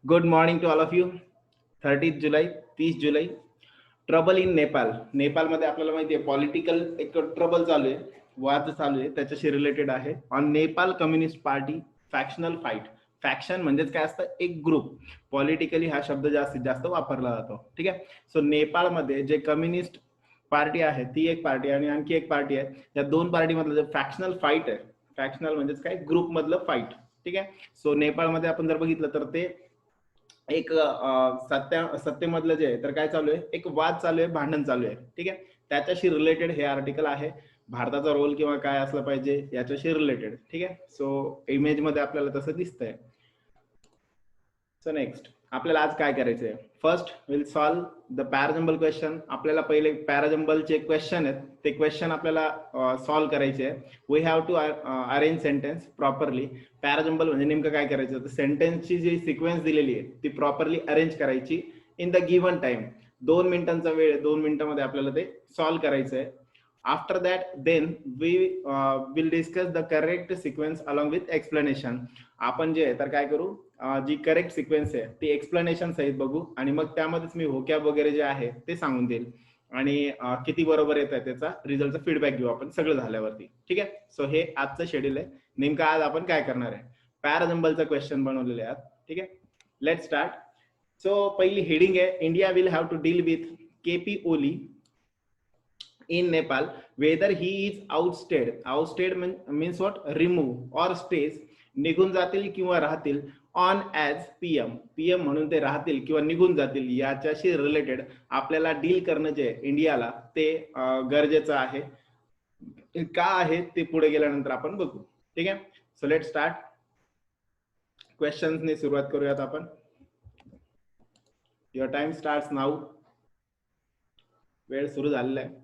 Good morning to all of you. 30 जुलै, 30 जुलै. Trouble in Nepal. नेपाळमध्ये आपल्याला माहिती आहे पॉलिटिकल एक ट्रबल चालू आहे, वाद चालू आहे, त्याच्याशी रिलेटेड आहे. On Nepal communist party factional fight. Faction म्हणजेच काय असतं, एक ग्रुप. पॉलिटिकली हा शब्द जास्तीत जास्त वापरला जातो. ठीक आहे. सो नेपाळमध्ये जे कम्युनिस्ट पार्टी आहे ती एक पार्टी आणि आणखी एक पार्टी आहे. या दोन पार्टी मधलं जे फॅक्शनल फाईट आहे, फॅक्शनल म्हणजेच काय, ग्रुप मधलं फाईट. ठीक आहे. सो नेपाळमध्ये आपण जर बघितलं तर ते एक सत्तेमधलं जे आहे तर काय चालू आहे, एक वाद चालू आहे, भांडण चालू आहे. ठीक आहे. त्याच्याशी रिलेटेड हे आर्टिकल आहे. भारताचा रोल किंवा काय असलं पाहिजे याच्याशी रिलेटेड. ठीक आहे. सो इमेज मध्ये आपल्याला तसं दिसतंय. सो नेक्स्ट आपल्याला आज काय करायचंय, first will solve the parajumble question. आपल्याला पहिले पॅराजंबलचे क्वेश्चन आहेत ते क्वेश्चन आपल्याला सॉल्व करायचे आहे. We have to arrange sentence properly. Parajumble म्हणजे नेमकं काय करायचं, तर सेंटेन्सची जी सिक्वेन्स दिलेली आहे ती प्रॉपरली अरेंज करायची इन द गिव्हन टाइम. 2 मिनिटांचा वेळ, 2 मिनिटांमध्ये आपल्याला ते सॉल्व करायचं आहे. After that then we will discuss the correct sequence along with explanation. आपण जे आहे तर काय करू, जी करेक्ट सिक्वेन्स आहे ती एक्सप्लेनेशन सहित बघू आणि मग त्यामध्येच मी व्होकॅब वगैरे जे आहे ते सांगून देईल आणि किती बरोबर येत आहे त्याचा रिझल्टचा फीडबॅक घेऊ आपण सगळं झाल्यावरती. ठीक आहे. सो हे आजचं शेड्यूल आहे. नेमकं आज आपण काय करणार आहे, पॅराजंबलचा क्वेश्चन बनवलेले आहेत. ठीक आहे. Let start. सो पहिली हेडिंग आहे, India will have to deal with KP Oli in Nepal whether he is ousted. Ousted means what, remove or stays. निघून जातील किंवा राहतील ऑन ॲज पीएम. पीएम म्हणून ते राहतील किंवा निघून जातील याच्याशी रिलेटेड आपल्याला डील करणं जे इंडियाला ते गरजेचं आहे. का आहे ते पुढे गेल्यानंतर आपण बघू. ठीक आहे. So let start. क्वेश्चन्सने सुरुवात करूयात आपण. Your time starts now. वेळ सुरू झालेला आहे.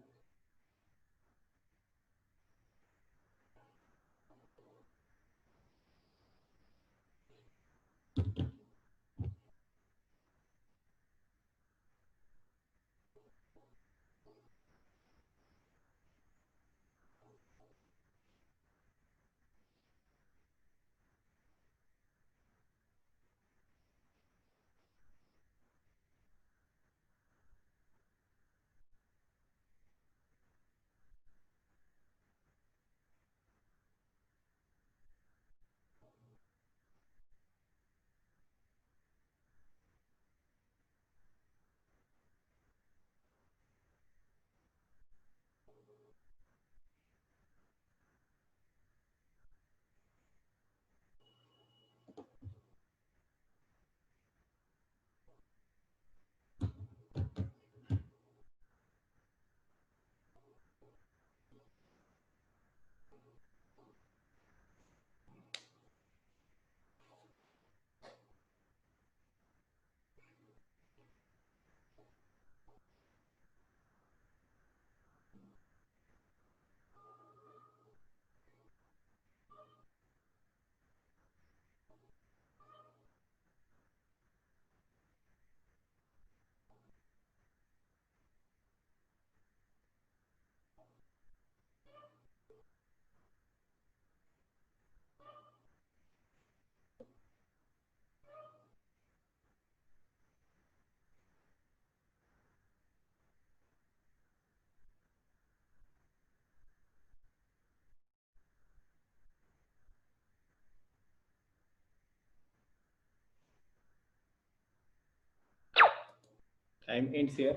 Time ends here.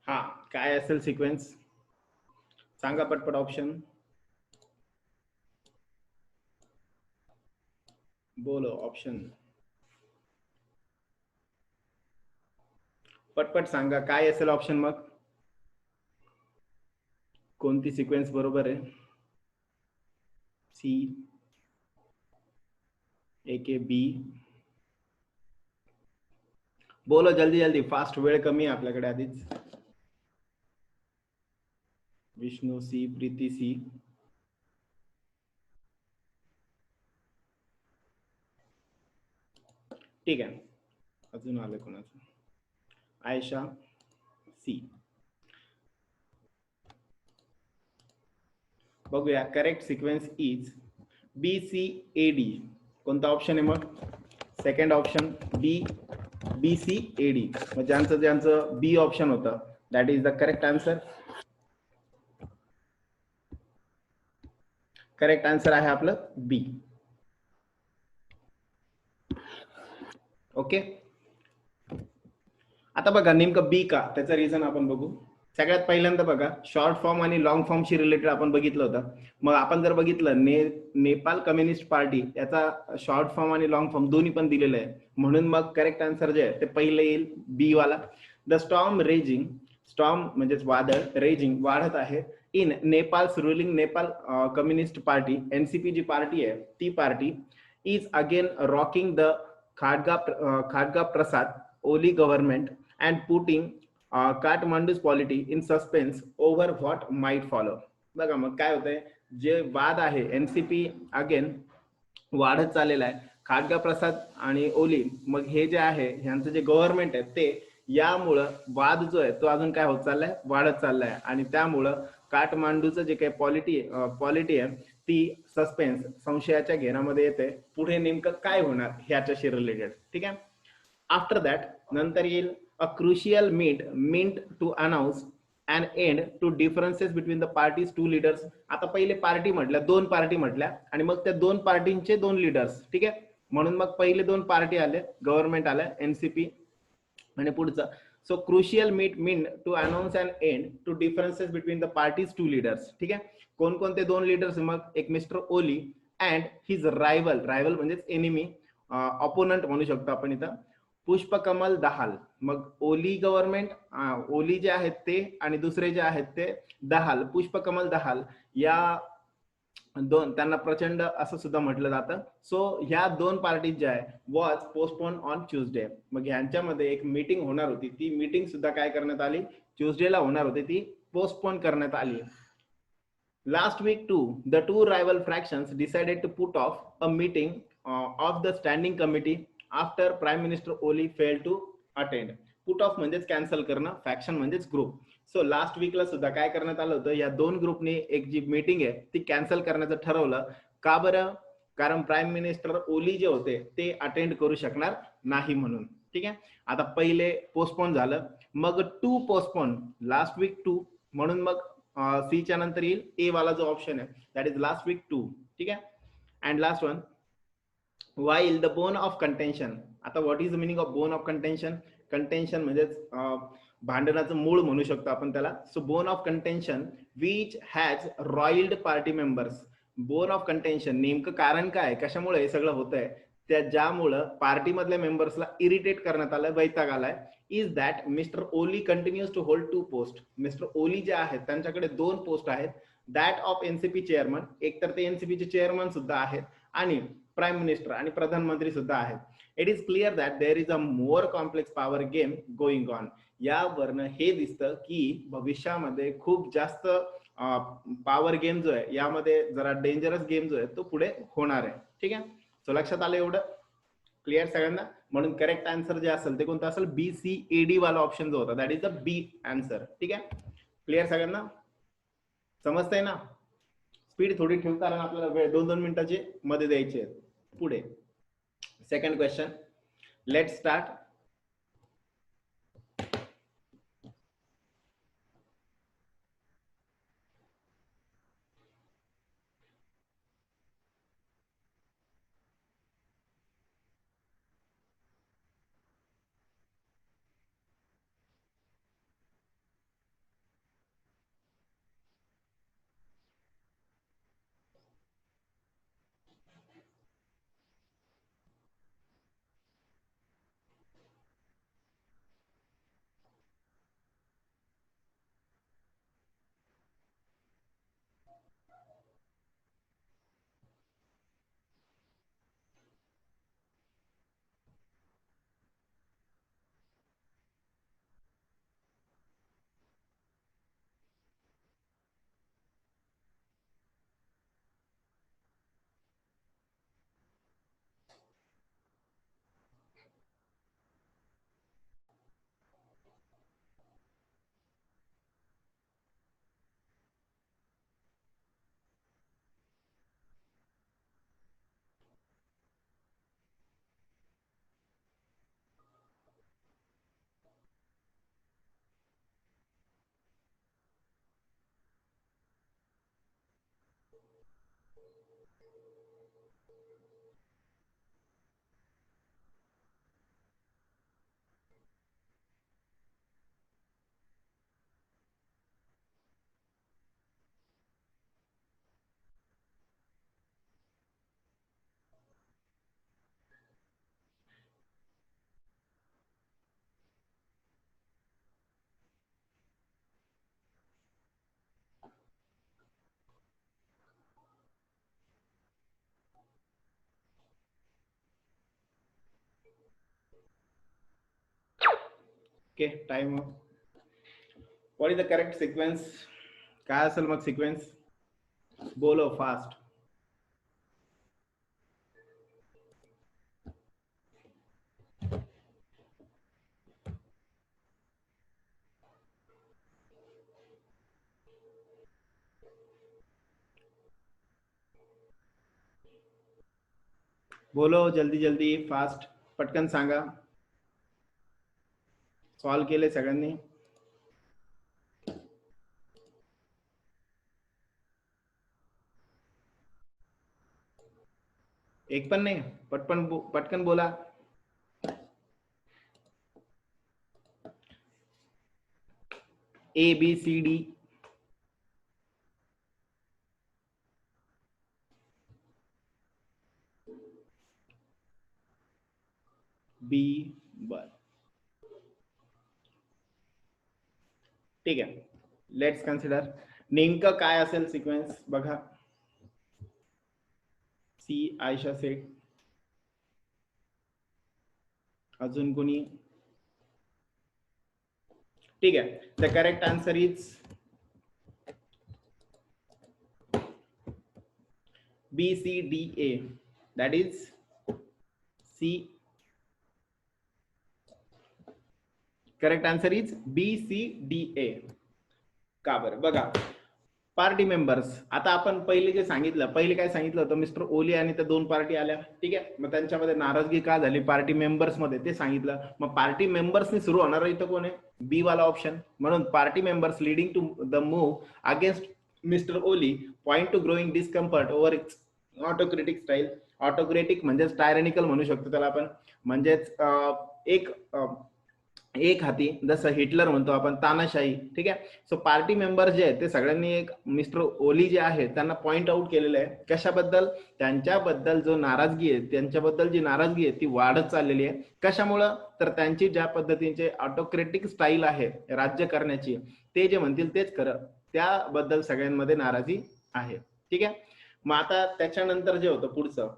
हा, काय असेल सिक्वेन्स सांगा पटपट. ऑप्शन बोलो, ऑप्शन पटपट सांगा काय असेल ऑप्शन. मग कोणती सिक्वेन्स बरोबर आहे. सी, ए के, बी. बोलो जल्दी जल्दी, फास्ट. वेळ कमी आहे आपल्याकडे आधीच. Vishnu C, Preeti C. ठीक आहे. अजून आलं कोणाचं, आयशा सी. बघूया. Correct sequence is B C A D. कोणता ऑप्शन आहे मग, second option B, B C A D. मग ज्यांचं बी ऑप्शन होतं that is the correct answer. Correct answer आहे आपलं बी. ओके. आता बघा नेमकं बी का, त्याचं रिझन आपण बघू. सगळ्यात पहिल्यांदा बघा शॉर्ट फॉर्म आणि लॉंग फॉर्मशी रिलेटेड आपण बघितलं होतं. मग आपण जर बघितलं नेपाल कम्युनिस्ट पार्टी याचा शॉर्ट फॉर्म आणि लॉंग फॉर्म दोन्ही पण दिलेलं आहे. म्हणून मग करेक्ट आन्सर जे आहे ते पहिले येईल बी वाला. द स्टॉर्म रेजिंग, स्टॉर्म म्हणजेच वादळ, रेजिंग वाढत आहे in Nepal's ruling Nepal communist party, NCP जी पार्टी आहे ती पार्टी is again rocking the Khadga Prasad Oli government and putting Kathmandu's polity in suspense over what might follow. बघा मग काय होतंय, जे वाद आहे एनसीपी अगेन वाढत चाललेला आहे. खाडगा प्रसाद आणि ओली मग हे जे आहे ह्यांचं जे गव्हर्नमेंट आहे ते यामुळं वाद जो आहे तो अजून काय होत चाललाय, वाढत चाललाय. आणि त्यामुळं काठमांडूचं जे काही पॉलिटी आहे ती सस्पेन्स, संशयाच्या घेरामध्ये येते. पुढे नेमकं काय होणार ह्याच्याशी रिलेटेड. ठीक आहे. आफ्टर दॅट नंतर येईल a crucial meet to announce and end to differences between the parties two leaders. आता पहिले पार्टी म्हटल्या, दोन पार्टी म्हटल्या आणि मग त्या दोन पार्टींचे दोन लीडर्स. ठीक आहे. म्हणून मग पहिले दोन पार्टी आले, गव्हर्नमेंट आलं एनसीपी आणि पुढचं. So crucial meet to announce and end to differences between the parties two leaders. ठीक आहे. कोणकोणते दोन लीडर्स, मग एक mister Oli and his rival म्हणजेच एनिमी, ऑपोनंट म्हणू शकतो आपण इथं, पुष्पकमल दहाल. मग ओली गव्हर्नमेंट, ओली जे आहेत ते आणि दुसरे जे आहेत ते दहाल, पुष्पकमल दहाल या दोन, त्यांना प्रचंड असं सुद्धा म्हटलं जातं. सो ह्या दोन पार्टीज ज्या आहे वॉज पोस्टपोन ऑन ट्युजडे. मग ह्यांच्यामध्ये एक मीटिंग होणार होती, ती मीटिंग सुद्धा काय करण्यात आली, ट्युजडेला होणार होती, ती पोस्टपोन करण्यात आली. Last week too, the two rival fractions decided to put off a meeting of the standing committee after Prime Minister Oli failed to attend. Put off म्हणजेच कॅन्सल करणं, फॅक्शन म्हणजेच ग्रुप. सो लास्ट वीकला सुद्धा काय करण्यात आलं होतं, या दोन ग्रुपने एक जी मीटिंग आहे ती कॅन्सल करण्याचं ठरवलं. का बरं? कारण प्राईम मिनिस्टर ओली जे होते ते अटेंड करू शकणार नाही म्हणून. ठीक आहे. आता पहिले पोस्टपोन झालं, मग to postpone, last week too, म्हणून मग सी च्या नंतर येईल ए वाला जो ऑप्शन आहे that is last week too. ठीक आहे. And last one, while the bone of contention. आता what is the meaning of bone of contention? Contention म्हणजेच भांडणाचं मूळ म्हणू शकतो आपण त्याला. So bone of contention which has roiled party members. Bone of contention नेमकं कारण काय, कशामुळे हे सगळं होतंय, त्या ज्यामुळं पार्टी मधल्या मेंबर्सला इरिटेट करण्यात आलं, वैताग आलाय, is that mister Oli continues to hold to post. Mister Oli जे आहेत त्यांच्याकडे दोन पोस्ट आहेत, दॅट ऑफ एनसीपी चेअरमन, एक तर ते एनसीपीचे चेअरमन सुद्धा आहेत आणि प्राईम मिनिस्टर आणि प्रधानमंत्री सुद्धा आहेत. It is clear that there is a more complex power game going on. यावरनं हे दिसतं की भविष्यामध्ये खूप जास्त पॉवर गेम जो आहे, यामध्ये जरा डेंजरस गेम जो आहे तो पुढे होणार आहे. ठीक आहे. सो लक्षात आलं एवढं? क्लिअर सगळ्यांना? म्हणून करेक्ट आन्सर जे असेल ते कोणतं असेल, बी सी ए डी वाला ऑप्शन जो होता that is the B answer. ठीक आहे. क्लिअर सगळ्यांना? समजतंय ना? स्पीड थोडी ठेवू कारण आपल्याला वेळ 2-2 मिनिटाचे मध्ये द्यायचे आहेत. पुढे second question, let start. Okay, time. What is the correct sequence? काय असेल मग सिक्वेन्स? बोलो फास्ट. बोलो जल्दी जल्दी, फास्ट, पटकन सांगा. सॉल्व केले सगळ्यांनी? एक पण नाही? पटकन बोला. A B C D. B. बर, ठीक आहे. लेट्स कन्सिडर नेमकं काय असेल सिक्वेन्स बघा. सी आयशा सेठ. अजून कोणी? ठीक आहे. The correct answer is B C D A. That is C. Correct answer is B C D A. का बरं? बघा, पार्टी मेंबर्स. आता आपण पहिले जे सांगितलं, पहिले काय सांगितलं होतं, मिस्टर ओली आणि त्या दोन पार्टी आल्या, ठीक आहे. मग त्यांच्यामध्ये नाराजगी का झाली पार्टी मेंबर्स मध्ये ते सांगितलं. मग पार्टी मेंबर्सनी सुरू होणार इथं कोण आहे? बी वाला ऑप्शन. म्हणून party members leading to the move against mister Oli point to growing discomfort over autocratic style. Autocratic म्हणजेच टायरॅनिकल म्हणू शकतो त्याला आपण. म्हणजेच एक हाती, जसं हिटलर म्हणतो आपण, तानाशाही, ठीक आहे. सो पार्टी मेंबर जे आहेत ते सगळ्यांनी एक मिस्टर ओली जे आहे त्यांना पॉइंट आउट केलेलं आहे. कशाबद्दल? त्यांच्याबद्दल जो नाराजगी आहे, त्यांच्याबद्दल जी नाराजगी आहे ती वाढत चाललेली आहे. कशामुळं? तर त्यांची ज्या पद्धतीचे ऑटोक्रेटिक स्टाईल आहे राज्य करण्याची, ते जे म्हणतील तेच खरं, त्याबद्दल सगळ्यांमध्ये नाराजी आहे, ठीक आहे. मग आता त्याच्यानंतर जे होतं पुढचं,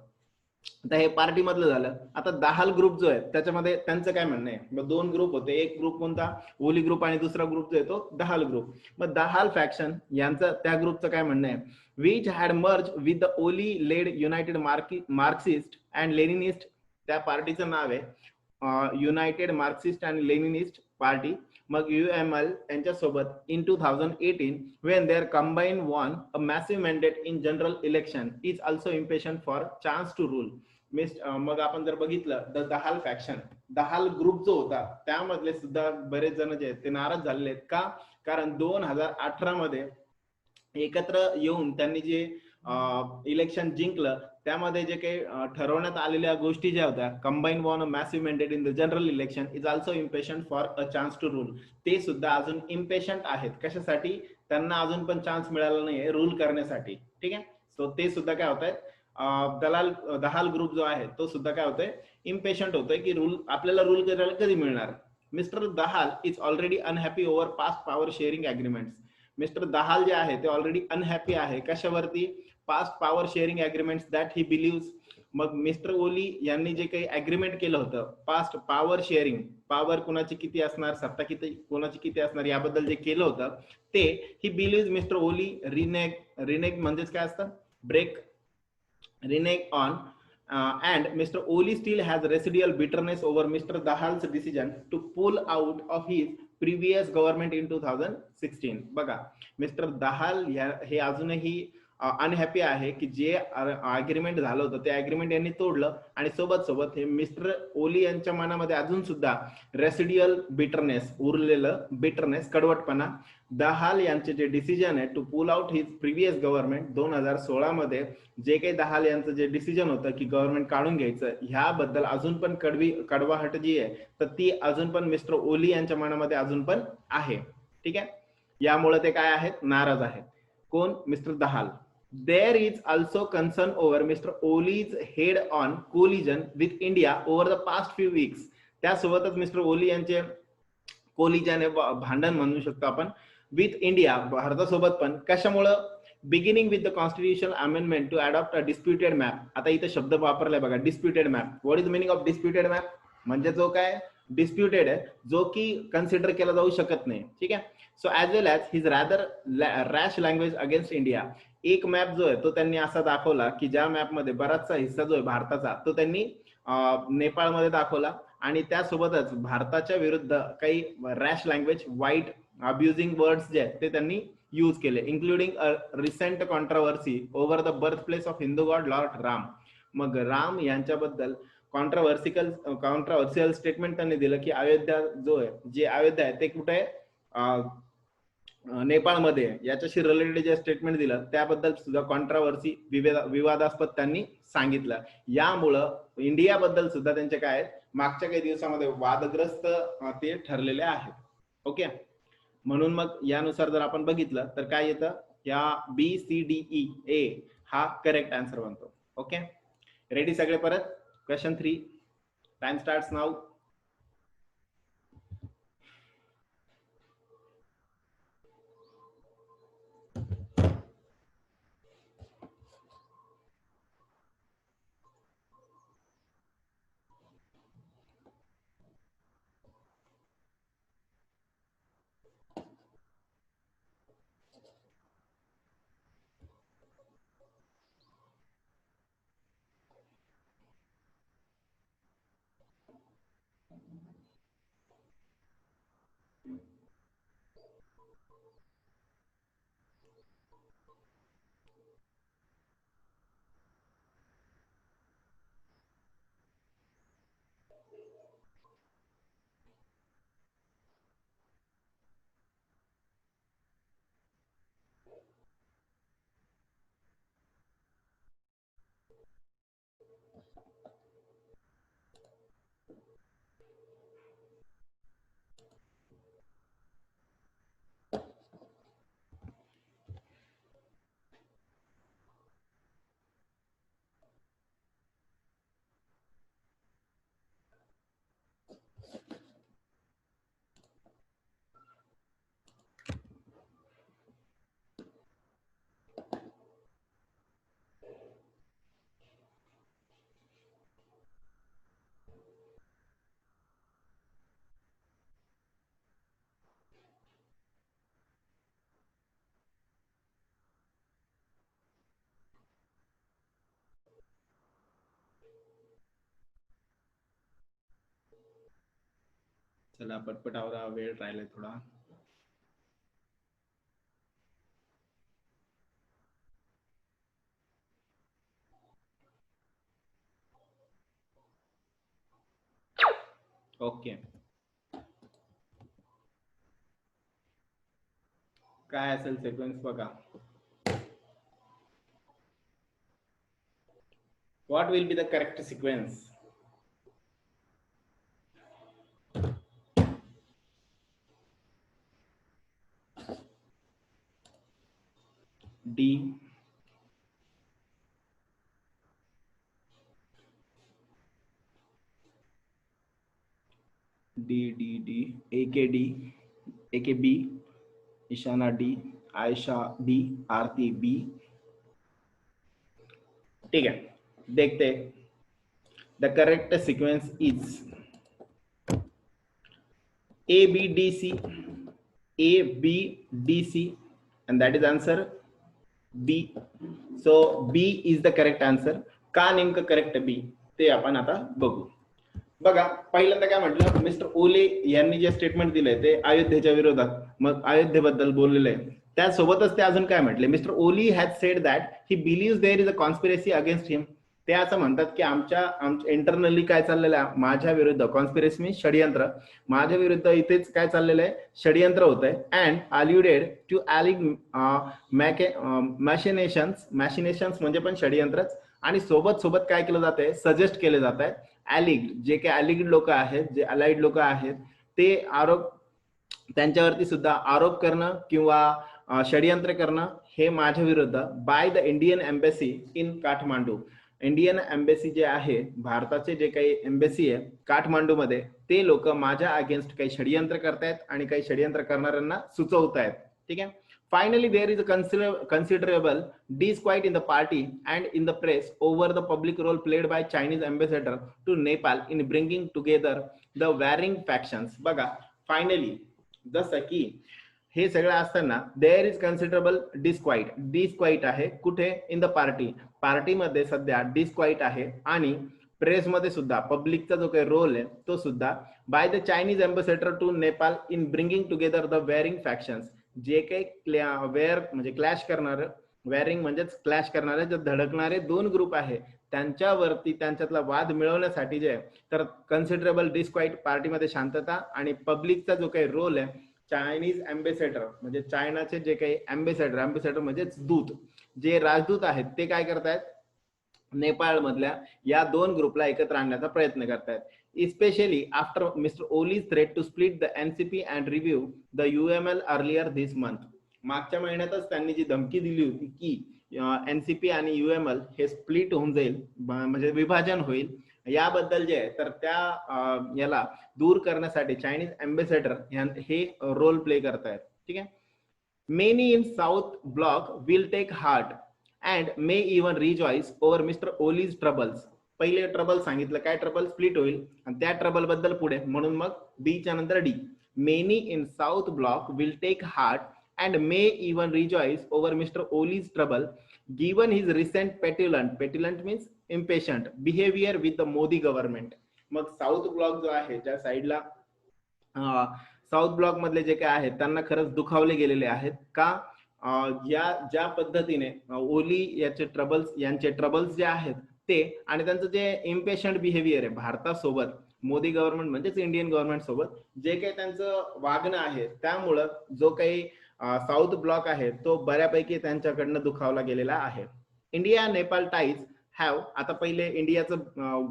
आता हे पार्टी मधलं झालं. आता दहाल ग्रुप जो आहे त्याच्यामध्ये त्यांचं काय म्हणणं आहे? मग दोन ग्रुप होते. एक ग्रुप कोणता? ओली ग्रुप. आणि दुसरा ग्रुप जो आहे तो दहाल ग्रुप. मग दहाल फॅक्शन यांचं, त्या ग्रुपचं काय म्हणणं आहे? Which had merge with the Oli led united Marxist and Leninist. त्या पार्टीचं नाव आहे united Marxist and Leninist party. मग UML यांच्यासोबत in 2018 when their combined won a massive mandate in general election is also impatient for chance to rule. मग आपण जर बघितलं the Dahal faction, Dahal group जो होता त्यामधले सुद्धा बरेच जण जे आहेत ते नाराज झालेले आहेत. का? कारण 2018 मध्ये एकत्र येऊन त्यांनी जे इलेक्शन जिंकलं, त्यामध्ये जे काही ठरवण्यात आलेल्या गोष्टी ज्या होत्या, combine won a massive mandate in the general election is also impatient for a chance to rule. ते सुद्धा अजून इम्पेशंट आहेत. कशासाठी? त्यांना अजून पण चान्स मिळाला नाहीये रूल करण्यासाठी, ठीक आहे. सो ते सुद्धा काय होत आहेत, दहाल ग्रुप जो आहे तो सुद्धा काय होतोय? इम्पेशंट होतोय की रूल, आपल्याला रूल करायला कधी मिळणार. Mister Dahal is already unhappy over past power sharing agreements. Mister Dahal जे आहे ते ऑलरेडी अनहॅपी आहे. कशावरती? Past power sharing agreements that he believes. मग मिस्टर ओली यांनी जे काही अग्रीमेंट केलं होतं पास्ट पॉवर शेअरिंग, पॉवर कुणाची किती असणार, सत्ता किती कोणाची किती असणार, याबद्दल जे केलं होतं ते ही बिलीव्स मिस्टर ओली रिनेग म्हणजेच काय असतं? Break, renege on and Mr. Oli still has residual bitterness over Mr. Dahal's decision to pull out of his previous government in 2016. बघा, मिस्टर दहाल हे अजूनही अनहॅपी आहे की जे अग्रीमेंट झालं होतं ते अग्रीमेंट यांनी तोडलं आणि सोबत सोबत हे मिस्टर ओली यांच्या मनामध्ये अजून सुद्धा रेसिड्युअल बिटरनेस, उरलेलं बिटरनेस, कडवटपणा. दहाल यांचे जे डिसिजन आहे to pull out his previous government 2016 मध्ये जे काही दहाल यांचं जे डिसिजन होतं की गव्हर्नमेंट काढून घ्यायचं, ह्याबद्दल अजून पण कडवाहट जी आहे तर ती अजून पण मिस्टर ओली यांच्या मनामध्ये अजून पण आहे. ठीक आहे, यामुळे ते काय आहेत, नाराज आहेत. कोण? Mister Dahal. There is also concern over Mr. Oli's head-on collision with India over the past few weeks. त्यासोबतच मिस्टर ओली यांचे कोलिजन भांडण म्हणू शकतो आपण विथ इंडिया, भारतासोबत पण. कशामुळं? Beginning with the constitutional amendment to adopt a disputed map. आता इथे शब्द वापरलाय बघा, disputed map. What is the meaning of disputed map? म्हणजे जो काय डिस्प्युटेड आहे, जो की कन्सिडर केला जाऊ शकत नाही. ठीक आहे. So as well as his rather rash language against India. एक मॅप जो आहे तो त्यांनी असा दाखवला की ज्या मॅपमध्ये बराचसा हिस्सा जो आहे भारताचा तो त्यांनी नेपाळमध्ये दाखवला आणि त्यासोबतच भारताच्या विरुद्ध काही रॅश लँग्वेज, वाईट अब्युझिंग वर्ड्स जे आहेत ते त्यांनी यूज केले, including a recent controversy over the birth place of Hindu God Lord Ram. मग राम यांच्याबद्दल कॉन्ट्रोवर्सियल स्टेटमेंट त्यांनी दिलं की अयोध्या जो आहे, जे अयोध्या आहे ते कुठे आहे, नेपाळमध्ये. याच्याशी रिलेटेड जे स्टेटमेंट दिलं त्याबद्दल सुद्धा कॉन्ट्रोवर्सी, विवादास्पद त्यांनी सांगितलं. यामुळं इंडियाबद्दल सुद्धा त्यांचे काय मागच्या काही दिवसामध्ये वादग्रस्त ते ठरलेले आहेत. ओके, म्हणून मग यानुसार जर आपण बघितलं तर काय येतं, या BCDE हा करेक्ट आन्सर बनतो. ओके, रेडी सगळे? परत क्वेश्चन 3, टाइम स्टार्ट्स नाउ. चला पटपट आवरा, वेळ राहिलाय थोडा. ओके, काय असेल सिक्वेन्स बघा. What will be the correct sequence? D, D, AKD, AKB, Ishana D, Ayesha D, Aarti B. ठीक है, देखते. The correct sequence is ABDC, ABDC, and that is answer B. So B is the correct answer. का नेमकं correct B ते आपण आता बघू. बघा, पहिल्यांदा काय म्हटलं, मिस्टर ओले यांनी जे स्टेटमेंट दिलंय ते अयोध्येच्या विरोधात, मग अयोध्येबद्दल बोललेलं आहे. त्यासोबतच ते अजून काय म्हटले, mister Oli has said that he believe there is a conspiracy against him. ते असं म्हणतात की आमच्या इंटरनली काय चाललेलं आहे माझ्या विरुद्ध, कॉन्स्पिरेसी मीन्स षडयंत्र, माझ्या विरुद्ध इथेच काय चाललेलं आहे, षडयंत्र होत आहे. अँड अल्युडेड टू ॲलिग मॅशिनेशन्स, मॅशिनेशन्स म्हणजे पण षडयंत्रच, आणि सोबत सोबत काय केलं जात आहे, सजेस्ट केले जात आहे. ॲलिग जे काही ॲलिग्ड लोक आहेत, जे अलाइड लोक आहेत, ते आरोप, त्यांच्यावरती सुद्धा आरोप करणं किंवा षडयंत्र करणं हे माझ्या विरुद्ध by the Indian embassy in Kathmandu. Indian embassy जे आहे, भारताचे जे काही एम्बेसी आहे काठमांडूमध्ये, ते लोक माझ्या अगेन्स्ट काही षडयंत्र करतायत आणि काही षडयंत्र करणाऱ्यांना सुचवतायत. ठीक आहे. Finally, there is a considerable disquiet in the party and in the press over the public role played by Chinese ambassador to Nepal in bringing together the warring factions. बघा, फायनली जसं की हे सगळं असताना देअर इज कन्सिडरेबल डिस्क्वाईट आहे कुठे, in the पार्टीमध्ये सध्या डिस्क्वाईट आहे, आणि प्रेसमध्ये सुद्धा पब्लिकचा जो काही रोल आहे तो सुद्धा by the Chinese ambassador to Nepal in bringing together the warring factions. जे काही वेअर म्हणजे क्लॅश करणार, वेअरिंग म्हणजेच क्लॅश करणारे, जे धडकणारे दोन ग्रुप आहे त्यांच्यावरती त्यांच्यातला वाद मिळवण्यासाठी जे आहे, तर कन्सिडरेबल डिस्क्वाईट, पार्टीमध्ये शांतता, आणि पब्लिकचा जो काही रोल आहे, चायनीज अँबेसेडर म्हणजे चायनाचे जे काही अँबेसेडर म्हणजेच दूत, जे राजदूत आहेत, ते काय करतायत, नेपाळ मधल्या या दोन ग्रुपला एकत्र आणण्याचा प्रयत्न करतायत. Especially after mister Oli's threat to split the NCP and review the UML earlier this month. मागच्या महिन्यातच त्यांनी जी धमकी दिली होती की एनसीपी आणि युएमएल हे स्प्लिट होऊन जाईल, म्हणजे विभाजन होईल, याबद्दल जे आहे तर त्या याला दूर करण्यासाठी चायनीज अँबेसेडर हे रोल प्ले करतायत. ठीक आहे. Many in South Block will take heart and may even rejoice over mister Oli's troubles. पहिले ट्रबल सांगितलं, काय ट्रबल, स्प्लिट होईल, आणि त्या ट्रबल बद्दल पुढे, म्हणून मग बीच्या नंतर D. Many in South Block will take heart and may even rejoice over mister Oli's trouble given his recent petulant means impatient behaviour with the Modi government. मग साऊथ ब्लॉक जो आहे, ज्या साईडला साऊथ ब्लॉक मधले जे काय आहेत त्यांना खरंच दुखावले गेलेले आहेत का, या ज्या पद्धतीने ओली यांचे ट्रबल्स जे आहेत ते, आणि त्यांचं जे इम्पेशंट बिहेवियर आहे भारतासोबत, मोदी गव्हर्नमेंट म्हणजेच इंडियन गव्हर्नमेंट सोबत जे काही त्यांचं वागणं आहे, त्यामुळं जो काही साऊथ ब्लॉक आहे तो बऱ्यापैकी त्यांच्याकडनं दुखावला गेलेला आहे. इंडिया नेपाळ टाईज हॅव, आता पहिले इंडियाचं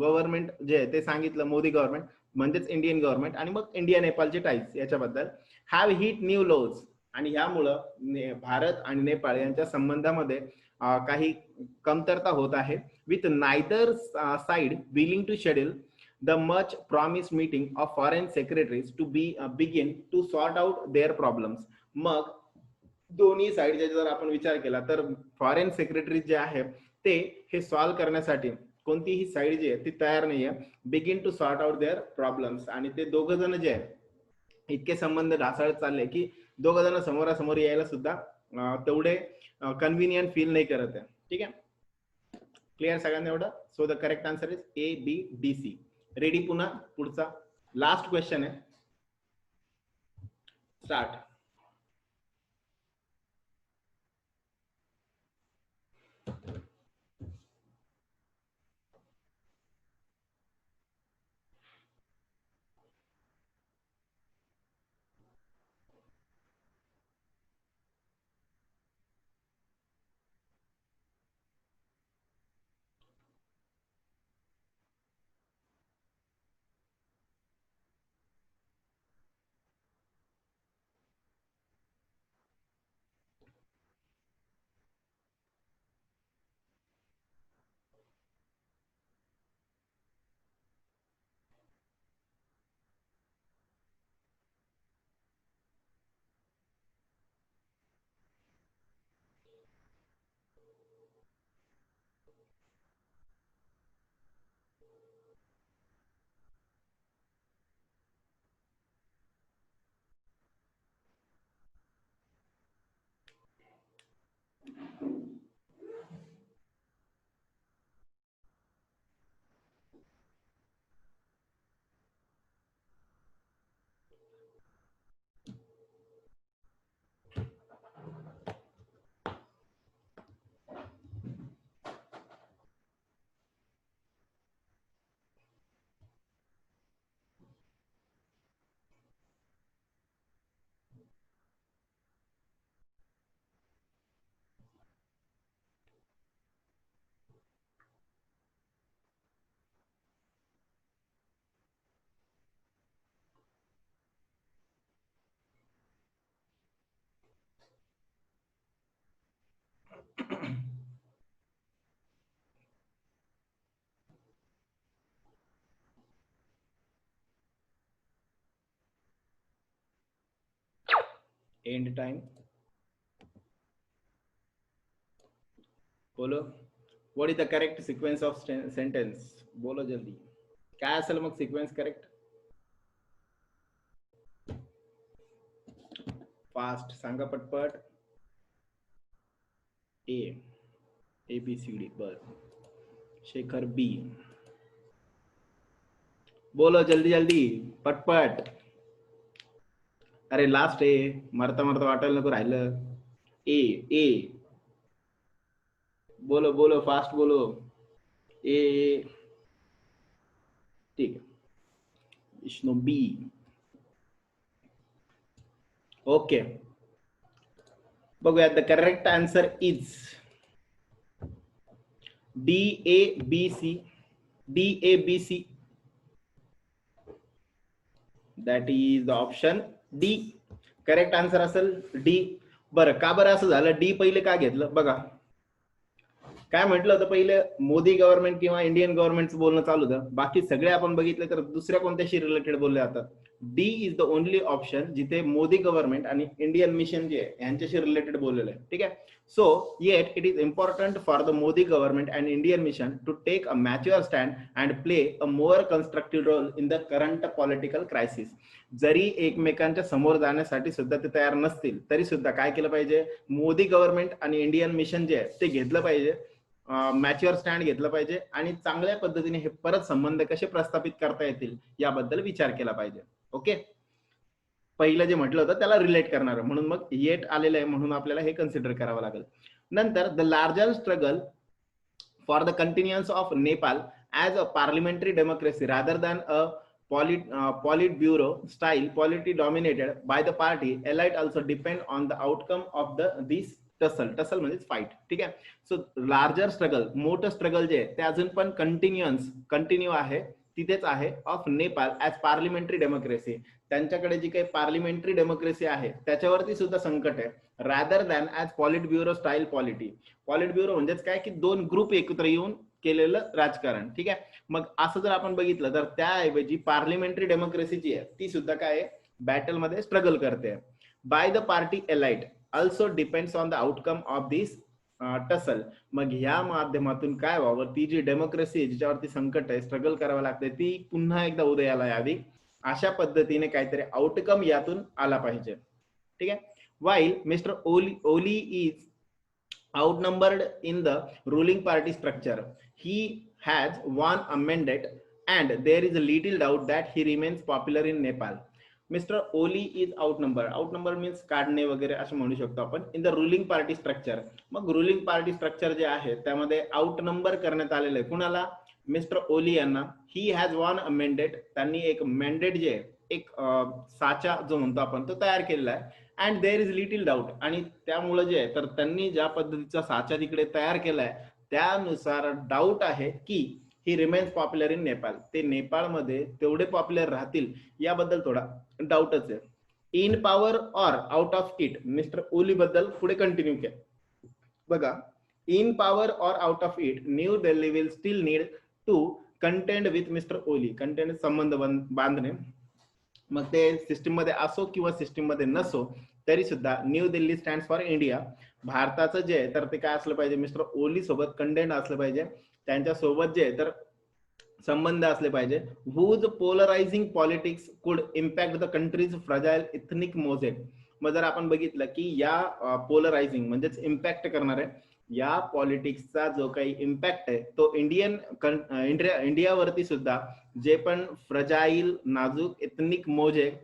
गव्हर्नमेंट जे आहे ते सांगितलं, मोदी गव्हर्नमेंट म्हणजेच इंडियन गव्हर्नमेंट, आणि मग इंडिया नेपाळचे टाईज याच्याबद्दल हॅव हिट न्यू लॉज. आणि ह्यामुळं भारत आणि नेपाळ यांच्या संबंधामध्ये काही कमतरता होत आहे. With neither side willing to schedule the much promise meeting of foreign secretaries to begin to sort out their problems. मग दोन्ही साईडचा जर आपण विचार केला तर फॉरेन सेक्रेटरी जे आहे ते हे सॉल्व्ह करण्यासाठी कोणतीही साईड जी आहे ती तयार नाहीये, begin to sort out their problems. आणि ते दोघ जण जे आहे इतके संबंध ढासळत चालले की दोघ जण समोरासमोर यायला सुद्धा तेवढे कन्व्हिनियंट फील नाही करत आहे. ठीक आहे, क्लिअर सगळ्यांना एवढं. So the correct answer is A B D C. Ready, पुन्हा पुढचा लास्ट क्वेश्चन आहे, स्टार्ट. एंड टाइम बोलो. What is the correct sequence of sentence? बोलो जल्दी. काय असेल मग सिक्वेन्स करेक्ट? फास्ट सांगा पटपट. A B C D. बर. शेखर बी. बोलो जल्दी जल्दी पटपट. अरे लास्ट ए. मरता मरता वाटायला नको राहिलं. ए ए बोलो बोलो फास्ट बोलो. ए ठीक आहे. विष्णू बी. ओके बघूया. The correct answer is D A B C. D A B C. That is the option D. Correct answer असेल डी. बरं का बरं असं झालं? डी पहिले का घेतलं बघा. काय म्हटलं होतं पहिले? मोदी गव्हर्नमेंट किंवा इंडियन गव्हर्नमेंटचं बोलणं चालू होतं. बाकी सगळे आपण बघितलं तर दुसऱ्या कोणत्याशी रिलेटेड बोलले जातात. D is the only option जिथे मोदी गव्हर्नमेंट आणि इंडियन मिशन जे आहे यांच्याशी रिलेटेड बोललेलं आहे. ठीक आहे. So yet it is important for the Modi government and Indian mission to take a mature stand and play a more constructive role in the current political crisis. जरी एकमेकांच्या समोर जाण्यासाठी सुद्धा ते तयार नसतील तरी सुद्धा काय केलं पाहिजे? मोदी गव्हर्नमेंट आणि इंडियन मिशन जे आहे ते घेतलं पाहिजे. मॅच्युअर स्टँड घेतलं पाहिजे आणि चांगल्या पद्धतीने हे परत संबंध कसे प्रस्थापित करता येतील याबद्दल विचार केला पाहिजे. ओके. पहिलं जे म्हटलं होतं त्याला रिलेट करणार म्हणून मग येट आलेलं आहे म्हणून आपल्याला हे कन्सिडर करावं लागेल. नंतर the larger struggle for the continuance of Nepal as a parliamentary democracy rather than a pollit bureau style polity dominated by the party allied also depend on the outcome of this tussle म्हणजे fight. ठीक आहे. So larger struggle मोठं struggle जे आहे ते अजून पण continue आहे तिथेच आहे of Nepal as parliamentary democracy. त्यांच्याकडे जी काही पार्लिमेंटरी डेमोक्रेसी आहे त्याच्यावरती सुद्धा संकट आहे. Rather than as polit bureau style polity. Polit bureau म्हणजेच काय की दोन ग्रुप एकत्र येऊन केलेलं राजकारण. ठीक आहे. मग असं जर आपण बघितलं तर त्याऐवजी पार्लिमेंटरी डेमोक्रेसी जी आहे ती सुद्धा काय बॅटलमध्ये स्ट्रगल करते. By the party elite also depends on the outcome of this tussle. मग ह्या माध्यमातून काय व्हावं? ती जी डेमोक्रेसी जिच्यावरती संकट आहे स्ट्रगल करावं लागते ती पुन्हा एकदा उदयाला यावी अशा पद्धतीने काहीतरी आउटकम यातून आला पाहिजे. ठीक आहे. While mister Oli is outnumbered in the ruling party structure, he has won a mandate and there is a little doubt that he remains popular in Nepal. Mister Oli is outnumber means काढणे वगैरे असं म्हणू शकतो आपण in the ruling party structure. मग ruling party structure जे आहे त्यामध्ये आउटनंबर करण्यात आलेलं आहे. कुणाला? मिस्टर ओली यांना. He has von a mandate. त्यांनी एक मॅन्डेट जे आहे एक साचा जो म्हणतो आपण तो तयार केलेला आहे. And there is little doubt. आणि त्यामुळे जे आहे तर त्यांनी ज्या पद्धतीचा साचा तिकडे तयार केलाय त्यानुसार डाऊट आहे की ही रिमेन्स पॉप्युलर इन नेपाळ. ते नेपाळमध्ये तेवढे पॉप्युलर राहतील याबद्दल थोडा डाऊटच आहे. In power or out of it. Mister Oli बद्दल पुढे कंटिन्यू केलं बघा. In power or out of it New Delhi will still need to contend with mister Oli. Contend संबंध बांधणे. मग ते सिस्टीम मध्ये असो किंवा सिस्टीम मध्ये नसो तरी सुद्धा new Delhi stand for India. भारताचं जे आहे तर ते काय असलं पाहिजे? मिस्टर ओली सोबत कंटेंट असलं पाहिजे. त्यांच्या सोबत जे आहे तर संबंध असले पाहिजे. हुज पोलरायझिंग पॉलिटिक्स कुड impact the countries fragile ethnic mosaic. मग जर आपण बघितलं की या पोलरायझिंग म्हणजेच इम्पॅक्ट करणार आहे या पॉलिटिक्सचा जो काही इम्पॅक्ट आहे तो इंडियावरती सुद्धा जे पण फ्रजाईल नाजूक इथनिक मोझेक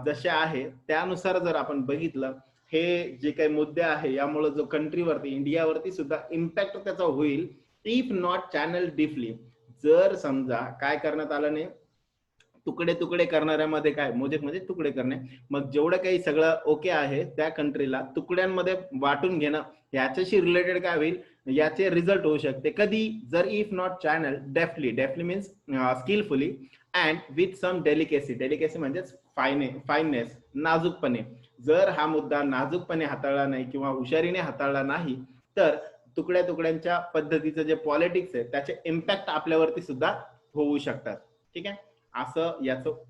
जसे आहे त्यानुसार जर आपण बघितलं हे जे काही मुद्दे आहे यामुळे जो कंट्रीवरती इंडियावरती सुद्धा इम्पॅक्ट त्याचा होईल. If not channel deeply. जर समजा काय करण्यात आलं नाही तुकडे तुकडे करणाऱ्यामध्ये काय मोजेक म्हणजे तुकडे करणे. मग जेवढं काही सगळं ओके आहे त्या कंट्रीला तुकड्यांमध्ये वाटून घेणं याच्याशी रिलेटेड काय होईल याचे रिझल्ट होऊ शकते. कधी? जर if not channel deftly means skilfully and with some delicacy म्हणजेच फाईननेस नाजूकपणे. जर हा मुद्दा नाजूकपणे हाताळला नाही किंवा हुशारीने हाताळला नाही तर तुकड्या तुकड्यांच्या पद्धतीचं जे पॉलिटिक्स आहे त्याचे इम्पॅक्ट आपल्यावरती सुद्धा होऊ शकतात. ठीक आहे, असं याचं